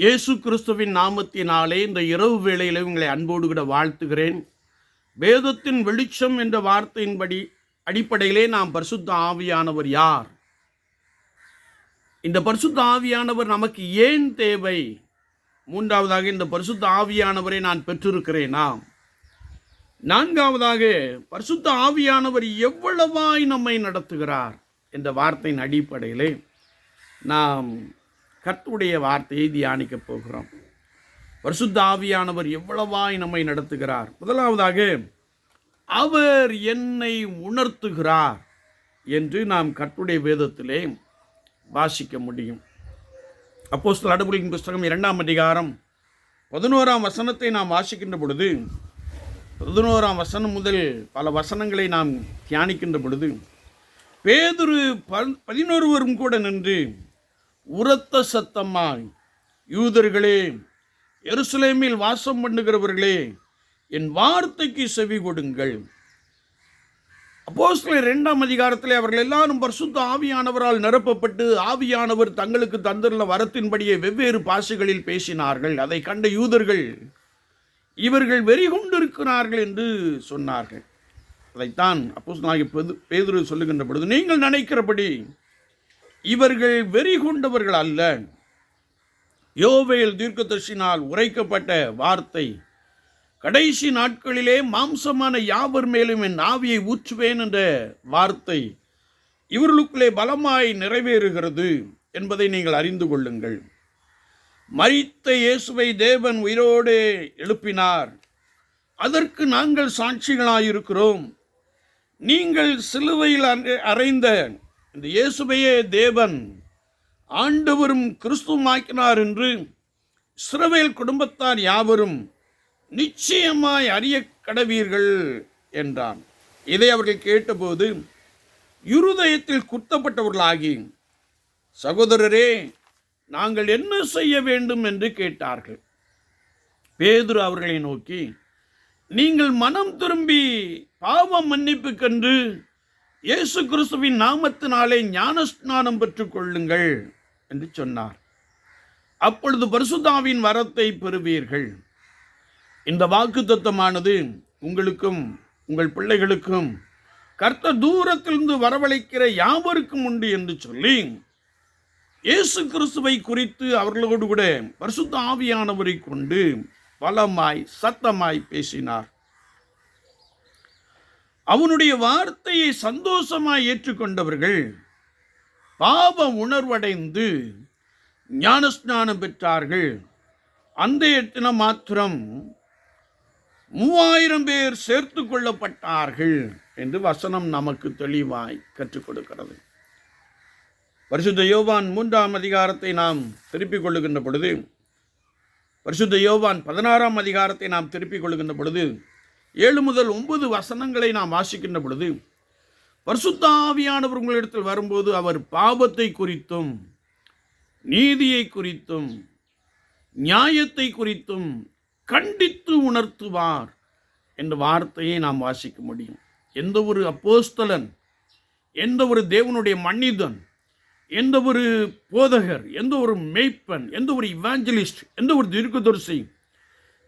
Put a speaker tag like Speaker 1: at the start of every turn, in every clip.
Speaker 1: இயேசு கிறிஸ்துவின் நாமத்தினாலே இந்த இரவு வேளையிலே உங்களை அன்போடு கூட வாழ்த்துகிறேன். வேதத்தின் வெளிச்சம் என்ற வார்த்தையின்படி அடிப்படையிலே நாம் பரிசுத்த ஆவியானவர் யார், இந்த பரிசுத்த ஆவியானவர் நமக்கு ஏன் தேவை, மூன்றாவதாக இந்த பரிசுத்த ஆவியானவரை நான் பெற்றிருக்கிறேனா, நான்காவதாக பரிசுத்த ஆவியானவர் எவ்வளவாய் நம்மை நடத்துகிறார் என்ற வார்த்தையின் அடிப்படையிலே நாம் கர்த்தருடைய வார்த்தையை தியானிக்கப் போகிறோம். பரிசுத்த ஆவியானவர் எவ்வளவாய் நம்மை நடத்துகிறார். முதலாவதாக அவர் என்னை உணர்த்துகிறார் என்று நாம் கர்த்தருடைய வேதத்திலே வாசிக்க முடியும். அப்போஸ்தலர் நடபடிகளின் புஸ்தகம் 2ஆம் அதிகாரம் 11ஆம் வசனத்தை நாம் வாசிக்கின்ற பொழுது, 11ஆம் வசனம் முதல் பல வசனங்களை நாம் தியானிக்கின்ற பொழுது, பேதுரு 11 கூட நின்று உரத்த சத்தமாய், யூதர்களே, எருசலேமில் வாசம் பண்ணுகிறவர்களே, என் வார்த்தைக்கு செவி கொடுங்கள். அப்போஸ்தலர் 2ஆம் அதிகாரத்திலே அவர்கள் எல்லாரும் பரிசுத்த ஆவியானவரால் நிரப்பப்பட்டு ஆவியானவர் தங்களுக்கு தந்துள்ள வரத்தின்படியே வெவ்வேறு பாஷைகளில் பேசினார்கள். அதை கண்ட யூதர்கள் இவர்கள் வெறி கொண்டிருக்கிறார்கள் என்று சொன்னார்கள். அதைத்தான் அப்போஸ்தலனாகிய பேதுரு சொல்லுகின்ற பொழுது, நீங்கள் நினைக்கிறபடி இவர்கள் வெறி கொண்டவர்கள் அல்ல. யோவேல் தீர்க்கதரிசியினால் உரைக்கப்பட்ட வார்த்தை, கடைசி நாட்களிலே மாம்சமான யாவர் மேலும் என் ஆவியை ஊற்றுவேன் என்ற வார்த்தை இவர்களுக்குள்ளே பலமாய் நிறைவேறுகிறது என்பதை நீங்கள் அறிந்து கொள்ளுங்கள். மரித்த இயேசுவை தேவன் உயிரோடு எழுப்பினார். அதற்கு நாங்கள் சாட்சிகளாயிருக்கிறோம். நீங்கள் சிலுவையில் அறைந்த இந்த இயேசுவையே தேவன் ஆண்டவரும் கிறிஸ்துவாக்கினார் என்று இஸ்ரவேல் குடும்பத்தார் யாவரும் நிச்சயமாய் அறிய கடவீர்கள் என்றான். இதை அவர்கள் கேட்டபோது இருதயத்தில் குத்தப்பட்டவர்களாகி, சகோதரரே, நாங்கள் என்ன செய்ய வேண்டும் என்று கேட்டார்கள். பேதுரு அவர்களை நோக்கி, நீங்கள் மனம் திரும்பி பாவ மன்னிப்புக்கென்று இயேசு கிறிஸ்துவின் நாமத்தினாலே ஞானஸ்நானம் பெற்றுக் கொள்ளுங்கள் என்று சொன்னார். அப்பொழுது பரிசுத்த ஆவியின் வரத்தை பெறுவீர்கள். இந்த வாக்குத்தத்தமானது உங்களுக்கும் உங்கள் பிள்ளைகளுக்கும் கர்த்தர் தூரத்திலிருந்து வரவழைக்கிற யாவருக்கும் உண்டு என்று சொல்லி இயேசு கிறிஸ்துவை குறித்து அவர்களோடு கூட பரிசுத்த ஆவியானவரை கொண்டு பலமாய் சத்தமாய் பேசினார். அவனுடைய வார்த்தையை சந்தோஷமாய் ஏற்றுக்கொண்டவர்கள் பாவ உணர்வடைந்து ஞானஸ்நானம் பெற்றார்கள். அந்த தினம் மாத்திரம் 3000 பேர் சேர்த்து கொள்ளப்பட்டார்கள் என்று வசனம் நமக்கு தெளிவாய் கற்றுக் கொடுக்கிறது. பரிசுத்த யோவான் 3ஆம் அதிகாரத்தை நாம் திருப்பிக் கொள்ளுகின்ற பொழுது, பரிசுத்த யோவான் 16ஆம் அதிகாரத்தை நாம் திருப்பிக் கொள்ளுகின்ற பொழுது 7 முதல் 9 வசனங்களை நாம் வாசிக்கின்ற பொழுது, பரிசுத்த ஆவியானவர் உங்களிடத்தில் வரும்போது அவர் பாவத்தை குறித்தும் நீதியை குறித்தும் நியாயத்தை குறித்தும் கண்டித்து உணர்த்துவார் என்ற வார்த்தையை நாம் வாசிக்க முடியும். எந்த ஒரு அப்போஸ்தலன், எந்த ஒரு தேவனுடைய மனிதன், எந்த ஒரு போதகர், எந்த ஒரு மேய்ப்பன், எந்த ஒரு இவாஞ்சலிஸ்ட், எந்த ஒரு தீர்க்கதரிசி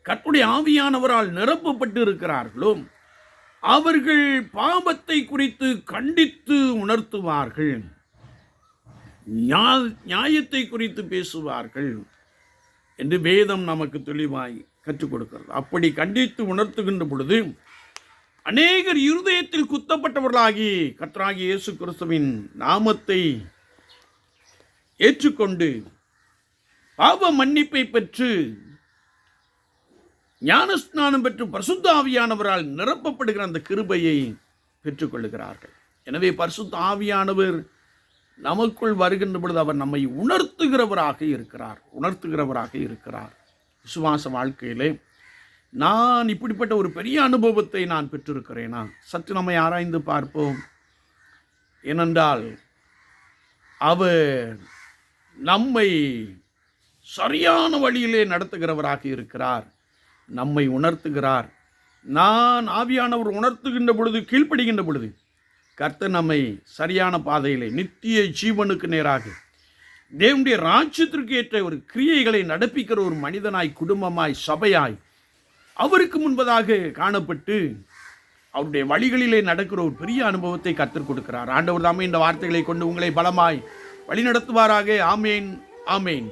Speaker 1: கர்த்தருடைய ஆவியானவரால் நிரப்பப்பட்டு இருக்கிறார்களோ அவர்கள் பாவத்தை குறித்து கண்டித்து உணர்த்துவார்கள், நியாயத்தை குறித்து பேசுவார்கள் என்று வேதம் நமக்கு தெளிவாய் கற்றுக் கொடுக்கிறது. அப்படி கண்டித்து உணர்த்துகின்ற பொழுது அநேகர் இருதயத்தில் குத்தப்பட்டவர்களாகி கர்த்தராகிய இயேசு கிறிஸ்துவின் நாமத்தை ஏற்றுக்கொண்டு பாவ மன்னிப்பை பெற்று ஞானஸ்நானம் பெற்று பரிசுத்த ஆவியானவரால் நிரப்பப்படுகிற அந்த கிருபையை பெற்றுக்கொள்ளுகிறார்கள். எனவே பரிசுத்த ஆவியானவர் நமக்குள் வருகின்ற பொழுது அவர் நம்மை உணர்த்துகிறவராக இருக்கிறார். விசுவாச வாழ்க்கையிலே நான் இப்படிப்பட்ட ஒரு பெரிய அனுபவத்தை நான் பெற்றிருக்கிறேனா? சற்று நம்மை ஆராய்ந்து பார்ப்போம். ஏனென்றால் அவர் நம்மை சரியான வழியிலே நடத்துகிறவராக இருக்கிறார், நம்மை உணர்த்துகிறார். நான் ஆவியானவர் உணர்த்துகின்ற பொழுது, கீழ்ப்படுகின்ற பொழுது கர்த்தர் நம்மை சரியான பாதையிலே நித்திய ஜீவனுக்கு நேராக தேவனுடைய ராஜ்யத்திற்கு ஏற்ற ஒரு கிரியைகளை நடப்பிக்கிற ஒரு மனிதனாய், குடும்பமாய், சபையாய் அவருக்கு முன்பதாக காணப்பட்டு அவருடைய வழிகளிலே நடக்கிற ஒரு பெரிய அனுபவத்தை கற்றுக் கொடுக்கிறார். ஆண்டவர் தாமே இந்த வார்த்தைகளை கொண்டு உங்களை பலமாய் வழிநடத்துவாராக. ஆமேன், ஆமேன்.